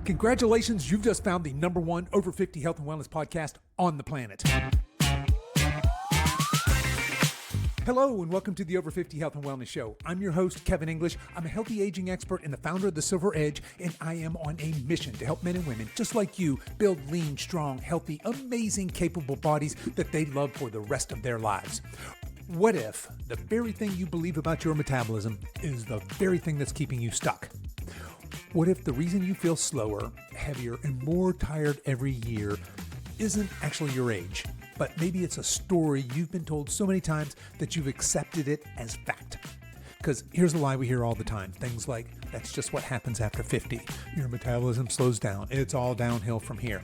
Congratulations, you've just found the number one over 50 health and wellness podcast on the planet. Hello and welcome to the Over 50 Health and Wellness Show. I'm your host, Kevin English. I'm a healthy aging expert and the founder of The Silver Edge, and I am on a mission to help men and women just like you build lean, strong, healthy, amazing, capable bodies that they love for the rest of their lives. What if the very thing you believe about your metabolism is the very thing that's keeping you stuck? What if the reason you feel slower, heavier, and more tired every year isn't actually your age, but maybe it's a story you've been told so many times that you've accepted it as fact? Because here's a lie we hear all the time. Things like, that's just what happens after 50. Your metabolism slows down. It's all downhill from here.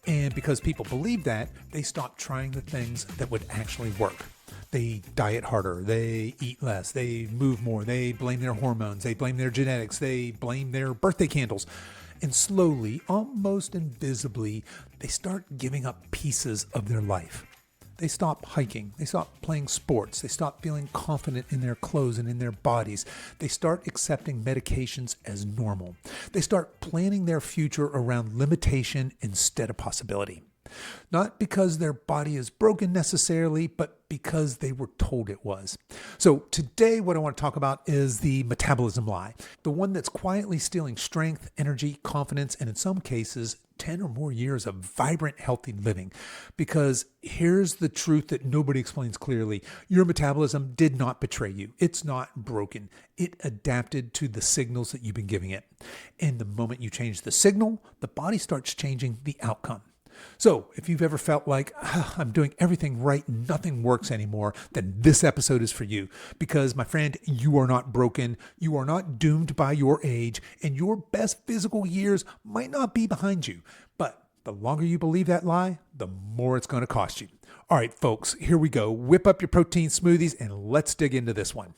And because people believe that, they stop trying the things that would actually work. They diet harder, they eat less, they move more, they blame their hormones, they blame their genetics, they blame their birthday candles. And slowly, almost invisibly, they start giving up pieces of their life. They stop hiking, they stop playing sports, they stop feeling confident in their clothes and in their bodies. They start accepting medications as normal. They start planning their future around limitation instead of possibility. Not because their body is broken necessarily, but because they were told it was. So today what I want to talk about is the metabolism lie, the one that's quietly stealing strength, energy, confidence, and in some cases, 10 or more years of vibrant, healthy living. Because here's the truth that nobody explains clearly. Your metabolism did not betray you. It's not broken. It adapted to the signals that you've been giving it. And the moment you change the signal, the body starts changing the outcome. So if you've ever felt like, I'm doing everything right, nothing works anymore, then this episode is for you. Because my friend, you are not broken, you are not doomed by your age, and your best physical years might not be behind you. But the longer you believe that lie, the more it's going to cost you. All right, folks, here we go. Whip up your protein smoothies and let's dig into this one.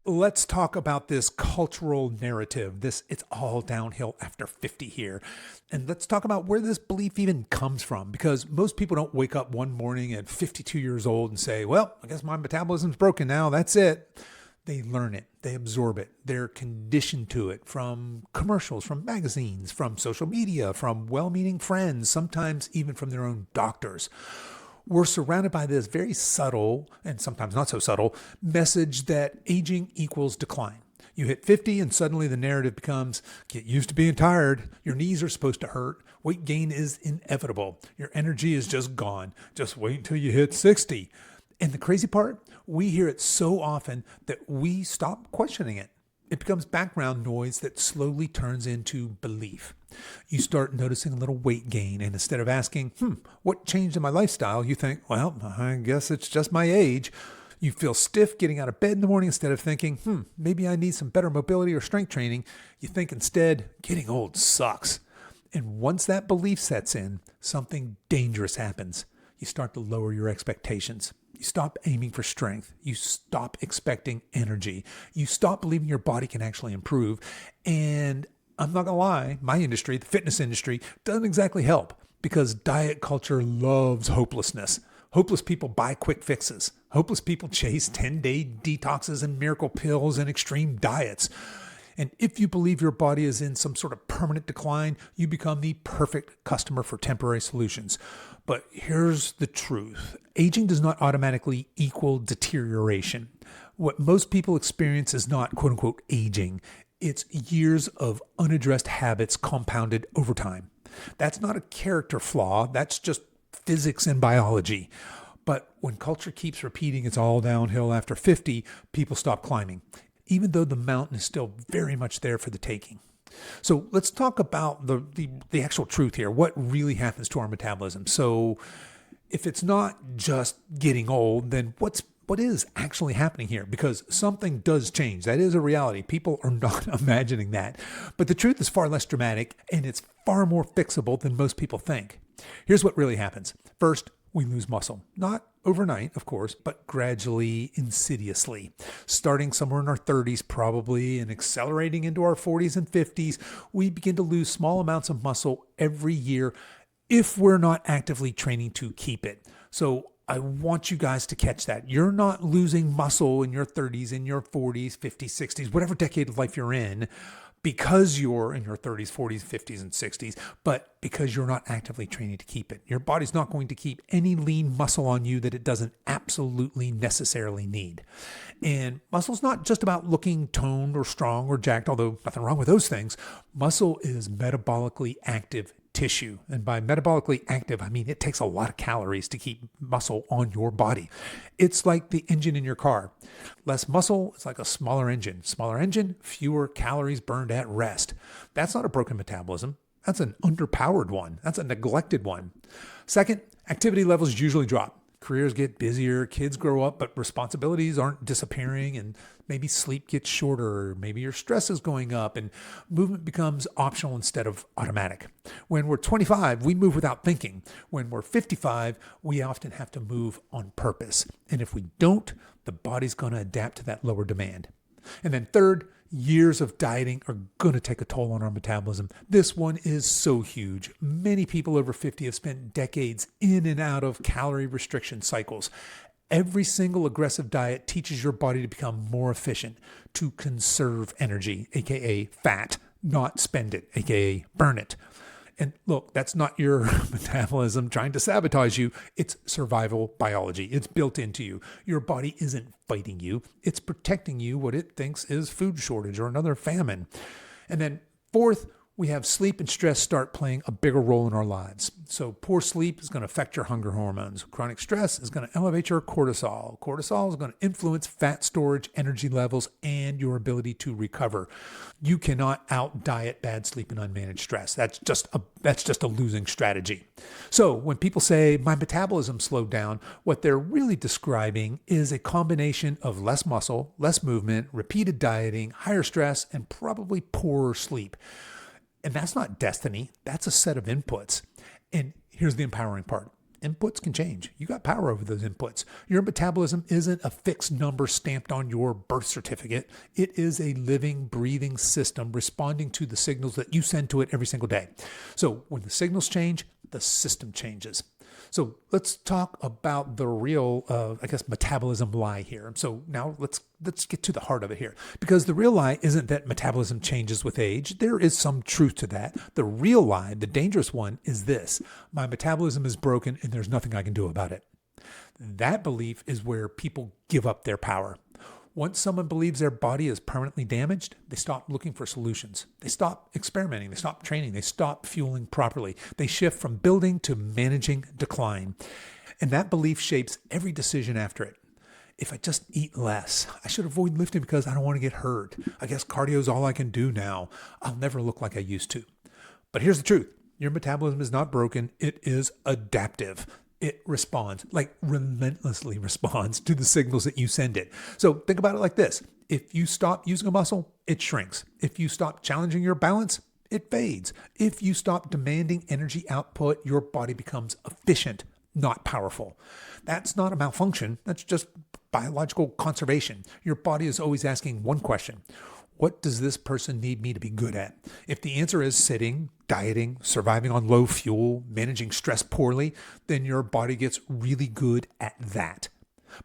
Let's talk about this cultural narrative, it's all downhill after 50 here. And let's talk about where this belief even comes from, because most people don't wake up one morning at 52 years old and say, well, I guess my metabolism's broken now, that's it. They learn it, they absorb it, they're conditioned to it from commercials, from magazines, from social media, from well-meaning friends, sometimes even from their own doctors. We're surrounded by this very subtle, and sometimes not so subtle, message that aging equals decline. You hit 50 and suddenly the narrative becomes, get used to being tired, your knees are supposed to hurt, weight gain is inevitable, your energy is just gone, just wait until you hit 60. And the crazy part, we hear it so often that we stop questioning it. It becomes background noise that slowly turns into belief. You start noticing a little weight gain, and instead of asking, what changed in my lifestyle? You think, well, I guess it's just my age. You feel stiff getting out of bed in the morning instead of thinking, maybe I need some better mobility or strength training. You think instead, getting old sucks. And once that belief sets in, something dangerous happens. You start to lower your expectations. You stop aiming for strength. You stop expecting energy. You stop believing your body can actually improve. And I'm not going to lie, my industry, the fitness industry, doesn't exactly help because diet culture loves hopelessness. Hopeless people buy quick fixes. Hopeless people chase 10-day detoxes and miracle pills and extreme diets. And if you believe your body is in some sort of permanent decline, you become the perfect customer for temporary solutions. But here's the truth. Aging does not automatically equal deterioration. What most people experience is not quote unquote aging. It's years of unaddressed habits compounded over time. That's not a character flaw. That's just physics and biology. But when culture keeps repeating it's all downhill after 50, people stop climbing, even though the mountain is still very much there for the taking. So let's talk about the actual truth here. What really happens to our metabolism? So if it's not just getting old, then what is actually happening here? Because something does change. That is a reality. People are not imagining that. But the truth is far less dramatic, and it's far more fixable than most people think. Here's what really happens. First, we lose muscle. Not overnight, of course, but gradually, insidiously. Starting somewhere in our 30s probably and accelerating into our 40s and 50s, we begin to lose small amounts of muscle every year if we're not actively training to keep it. So I want you guys to catch that. You're not losing muscle in your 30s, in your 40s, 50s, 60s, whatever decade of life you're in, because you're in your 30s, 40s, 50s, and 60s, but because you're not actively training to keep it. Your body's not going to keep any lean muscle on you that it doesn't absolutely necessarily need. And muscle's not just about looking toned or strong or jacked, although nothing wrong with those things. Muscle is metabolically active tissue. And by metabolically active, I mean it takes a lot of calories to keep muscle on your body. It's like the engine in your car. Less muscle is like a smaller engine. Smaller engine, fewer calories burned at rest. That's not a broken metabolism. That's an underpowered one. That's a neglected one. Second, activity levels usually drop. Careers get busier, kids grow up, but responsibilities aren't disappearing, and maybe sleep gets shorter, maybe your stress is going up, and movement becomes optional instead of automatic. When we're 25, we move without thinking. When we're 55, we often have to move on purpose. And if we don't, the body's going to adapt to that lower demand. And then third, years of dieting are going to take a toll on our metabolism. This one is so huge. Many people over 50 have spent decades in and out of calorie restriction cycles. Every single aggressive diet teaches your body to become more efficient, to conserve energy, aka fat, not spend it, aka burn it. And look, that's not your metabolism trying to sabotage you. It's survival biology. It's built into you. Your body isn't fighting you. It's protecting you what it thinks is food shortage or another famine. And then fourth, we have sleep and stress start playing a bigger role in our lives. So poor sleep is going to affect your hunger hormones. Chronic stress is going to elevate your cortisol. Cortisol is going to influence fat storage, energy levels, and your ability to recover. You cannot out-diet bad sleep and unmanaged stress. That's just a losing strategy. So when people say my metabolism slowed down, what they're really describing is a combination of less muscle, less movement, repeated dieting, higher stress, and probably poorer sleep. And that's not destiny. That's a set of inputs. And here's the empowering part. Inputs can change. You got power over those inputs. Your metabolism isn't a fixed number stamped on your birth certificate. It is a living, breathing system responding to the signals that you send to it every single day. So when the signals change, the system changes. So let's talk about the real, metabolism lie here. So now let's get to the heart of it here. Because the real lie isn't that metabolism changes with age. There is some truth to that. The real lie, the dangerous one, is this. My metabolism is broken and there's nothing I can do about it. That belief is where people give up their power. Once someone believes their body is permanently damaged, they stop looking for solutions. They stop experimenting. They stop training. They stop fueling properly. They shift from building to managing decline. And that belief shapes every decision after it. If I just eat less, I should avoid lifting because I don't want to get hurt. I guess cardio is all I can do now. I'll never look like I used to. But here's the truth. Your metabolism is not broken. It is adaptive. It responds, like relentlessly responds to the signals that you send it. So think about it like this. If you stop using a muscle, it shrinks. If you stop challenging your balance, it fades. If you stop demanding energy output, your body becomes efficient, not powerful. That's not a malfunction. That's just biological conservation. Your body is always asking one question. What does this person need me to be good at? If the answer is sitting, dieting, surviving on low fuel, managing stress poorly, then your body gets really good at that.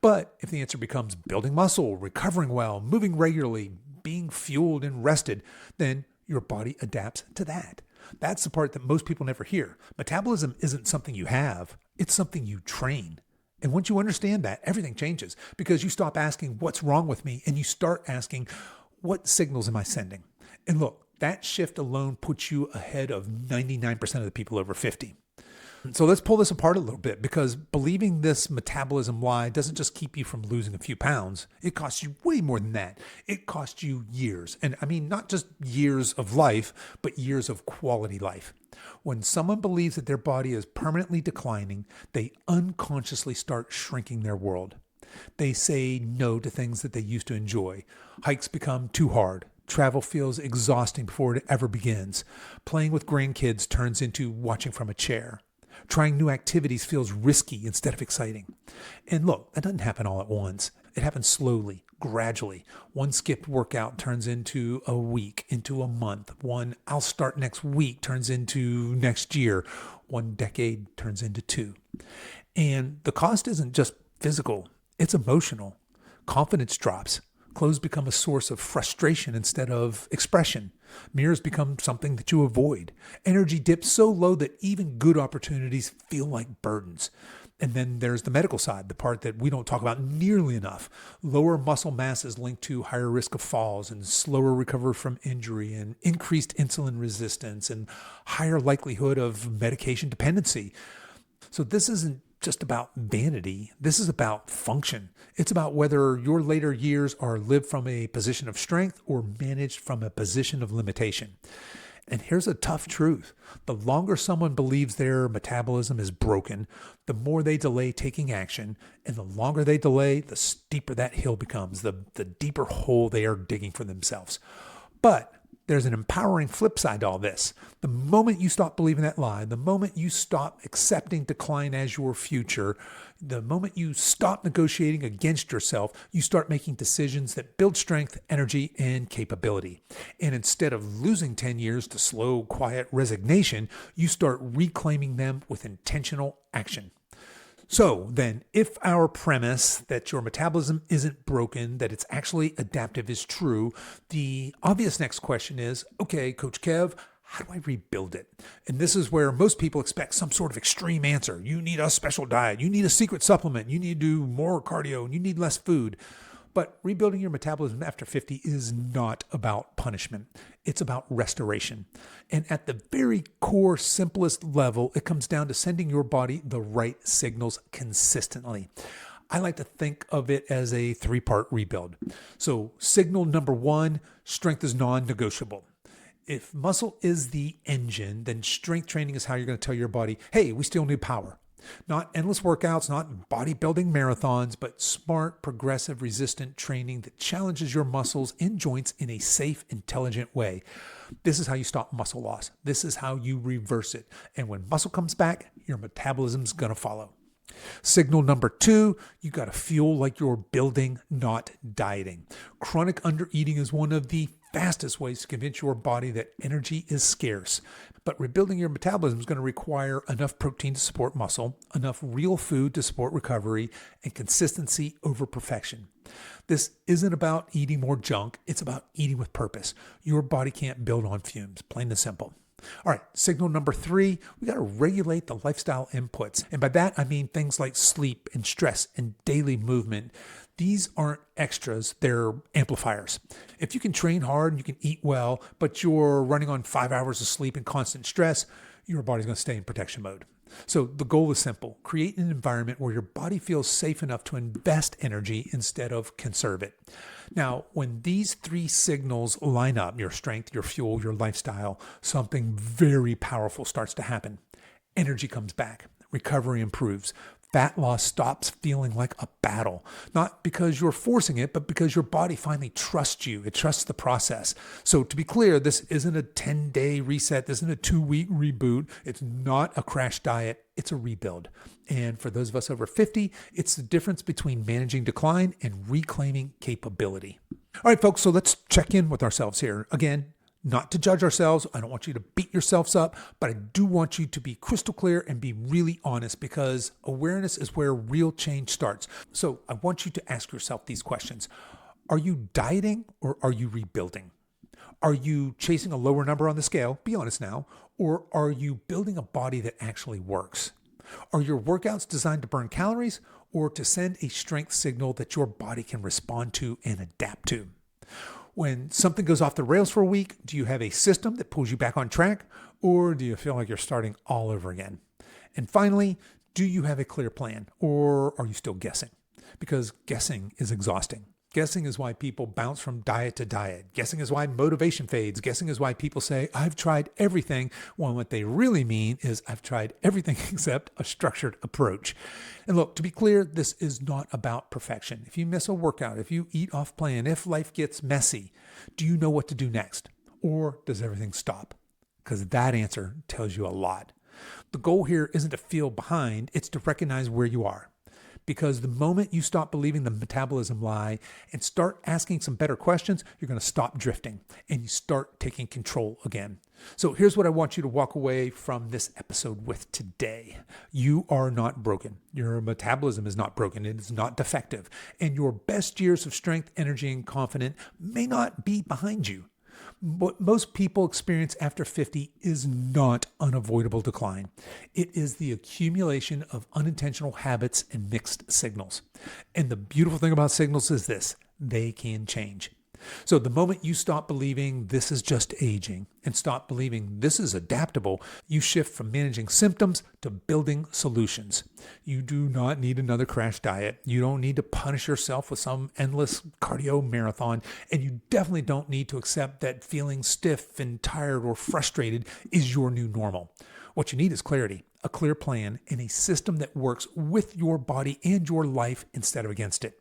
But if the answer becomes building muscle, recovering well, moving regularly, being fueled and rested, then your body adapts to that. That's the part that most people never hear. Metabolism isn't something you have. It's something you train. And once you understand that, everything changes because you stop asking what's wrong with me and you start asking, what signals am I sending? And look, that shift alone puts you ahead of 99% of the people over 50. So let's pull this apart a little bit because believing this metabolism lie doesn't just keep you from losing a few pounds. It costs you way more than that. It costs you years. And I mean, not just years of life, but years of quality life. When someone believes that their body is permanently declining, they unconsciously start shrinking their world. They say no to things that they used to enjoy. Hikes become too hard. Travel feels exhausting before it ever begins. Playing with grandkids turns into watching from a chair. Trying new activities feels risky instead of exciting. And look, that doesn't happen all at once. It happens slowly, gradually. One skipped workout turns into a week, into a month. One I'll start next week turns into next year. One decade turns into two. And the cost isn't just physical. It's emotional. Confidence drops. Clothes become a source of frustration instead of expression. Mirrors become something that you avoid. Energy dips so low that even good opportunities feel like burdens. And then there's the medical side, the part that we don't talk about nearly enough. Lower muscle mass is linked to higher risk of falls and slower recovery from injury and increased insulin resistance and higher likelihood of medication dependency. So this isn't just about vanity. This is about function. It's about whether your later years are lived from a position of strength or managed from a position of limitation. And here's a tough truth. The longer someone believes their metabolism is broken, the more they delay taking action. And the longer they delay, the steeper that hill becomes, the deeper hole they are digging for themselves. But there's an empowering flip side to all this. The moment you stop believing that lie, the moment you stop accepting decline as your future, the moment you stop negotiating against yourself, you start making decisions that build strength, energy, and capability. And instead of losing 10 years to slow, quiet resignation, you start reclaiming them with intentional action. So then, if our premise that your metabolism isn't broken, that it's actually adaptive is true, the obvious next question is, okay, Coach Kev, how do I rebuild it? And this is where most people expect some sort of extreme answer. You need a special diet. You need a secret supplement. You need to do more cardio and you need less food. But rebuilding your metabolism after 50 is not about punishment. It's about restoration. And at the very core, simplest level, it comes down to sending your body the right signals consistently. I like to think of it as a 3-part rebuild. So signal number 1, strength is non-negotiable. If muscle is the engine, then strength training is how you're going to tell your body, hey, we still need power. Not endless workouts, not bodybuilding marathons, but smart, progressive, resistant training that challenges your muscles and joints in a safe, intelligent way. This is how you stop muscle loss. This is how you reverse it. And when muscle comes back, your metabolism's going to follow. Signal number 2, you got to feel like you're building, not dieting. Chronic undereating is one of the fastest ways to convince your body that energy is scarce. But rebuilding your metabolism is going to require enough protein to support muscle, enough real food to support recovery, and consistency over perfection. This isn't about eating more junk. It's about eating with purpose. Your body can't build on fumes, plain and simple. All right, signal number 3, we got to regulate the lifestyle inputs. And by that, I mean things like sleep and stress and daily movement. These aren't extras, they're amplifiers. If you can train hard and you can eat well, but you're running on 5 hours of sleep and constant stress, your body's going to stay in protection mode. So the goal is simple. Create an environment where your body feels safe enough to invest energy instead of conserve it. Now, when these 3 signals line up, your strength, your fuel, your lifestyle, something very powerful starts to happen. Energy comes back. Recovery improves. Fat loss stops feeling like a battle, not because you're forcing it, but because your body finally trusts you. It trusts the process. So to be clear, this isn't a 10-day reset. This isn't a 2-week reboot. It's not a crash diet. It's a rebuild. And for those of us over 50, it's the difference between managing decline and reclaiming capability. All right, folks, so let's check in with ourselves here. Again, not to judge ourselves. I don't want you to beat yourselves up, but I do want you to be crystal clear and be really honest, because awareness is where real change starts. So I want you to ask yourself these questions. Are you dieting or are you rebuilding? Are you chasing a lower number on the scale? Be honest now. Or are you building a body that actually works? Are your workouts designed to burn calories or to send a strength signal that your body can respond to and adapt to? When something goes off the rails for a week, do you have a system that pulls you back on track, or do you feel like you're starting all over again? And finally, do you have a clear plan, or are you still guessing? Because guessing is exhausting. Guessing is why people bounce from diet to diet. Guessing is why motivation fades. Guessing is why people say, I've tried everything, when what they really mean is, I've tried everything except a structured approach. And look, to be clear, this is not about perfection. If you miss a workout, if you eat off plan, if life gets messy, do you know what to do next? Or does everything stop? Because that answer tells you a lot. The goal here isn't to feel behind, it's to recognize where you are. Because the moment you stop believing the metabolism lie and start asking some better questions, you're going to stop drifting and you start taking control again. So here's what I want you to walk away from this episode with today. You are not broken. Your metabolism is not broken. It is not defective. And your best years of strength, energy, and confidence may not be behind you. What most people experience after 50 is not unavoidable decline. It is the accumulation of unintentional habits and mixed signals. And the beautiful thing about signals is this: they can change. So the moment you stop believing this is just aging and stop believing this is adaptable, you shift from managing symptoms to building solutions. You do not need another crash diet. You don't need to punish yourself with some endless cardio marathon. And you definitely don't need to accept that feeling stiff and tired or frustrated is your new normal. What you need is clarity, a clear plan, and a system that works with your body and your life instead of against it.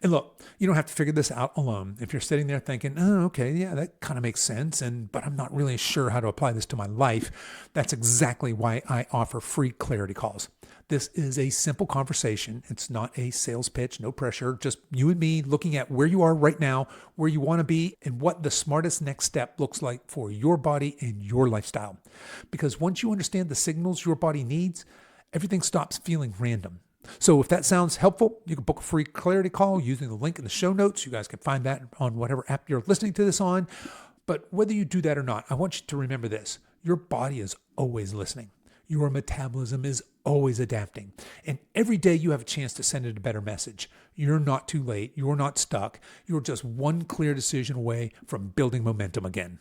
And look, you don't have to figure this out alone. If you're sitting there thinking, oh, okay, yeah, that kind of makes sense, but I'm not really sure how to apply this to my life, that's exactly why I offer free clarity calls. This is a simple conversation. It's not a sales pitch, no pressure, just you and me looking at where you are right now, where you want to be, and what the smartest next step looks like for your body and your lifestyle. Because once you understand the signals your body needs, everything stops feeling random. So if that sounds helpful, you can book a free clarity call using the link in the show notes. You guys can find that on whatever app you're listening to this on. But whether you do that or not, I want you to remember this: your body is always listening. Your metabolism is always adapting. And every day you have a chance to send it a better message. You're not too late. You're not stuck. You're just one clear decision away from building momentum again.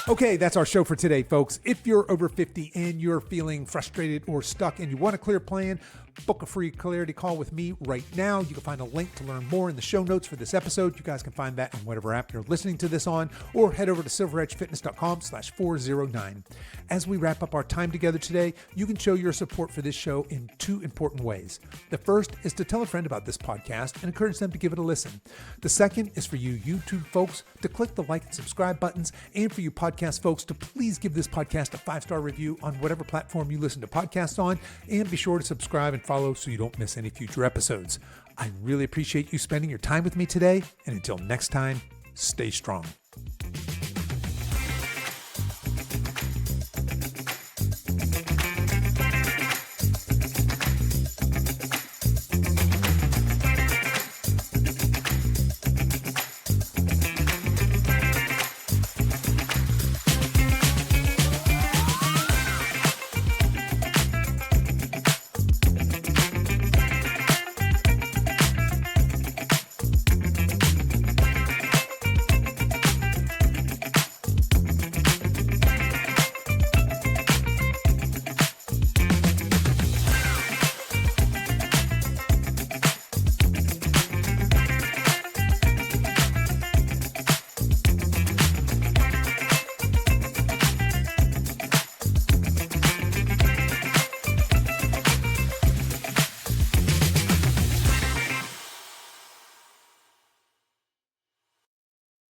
Okay, that's our show for today, folks. If you're over 50 and you're feeling frustrated or stuck and you want a clear plan, book a free clarity call with me right now. You can find a link to learn more in the show notes for this episode. You guys can find that on whatever app you're listening to this on, or head over to silveredgefitness.com/409. As we wrap up our time together today, you can show your support for this show in two important ways. The first is to tell a friend about this podcast and encourage them to give it a listen. The second is for you YouTube folks to click the like and subscribe buttons, and for you podcast folks to please give this podcast a 5-star review on whatever platform you listen to podcasts on, and be sure to subscribe and follow so you don't miss any future episodes. I really appreciate you spending your time with me today, and until next time, stay strong.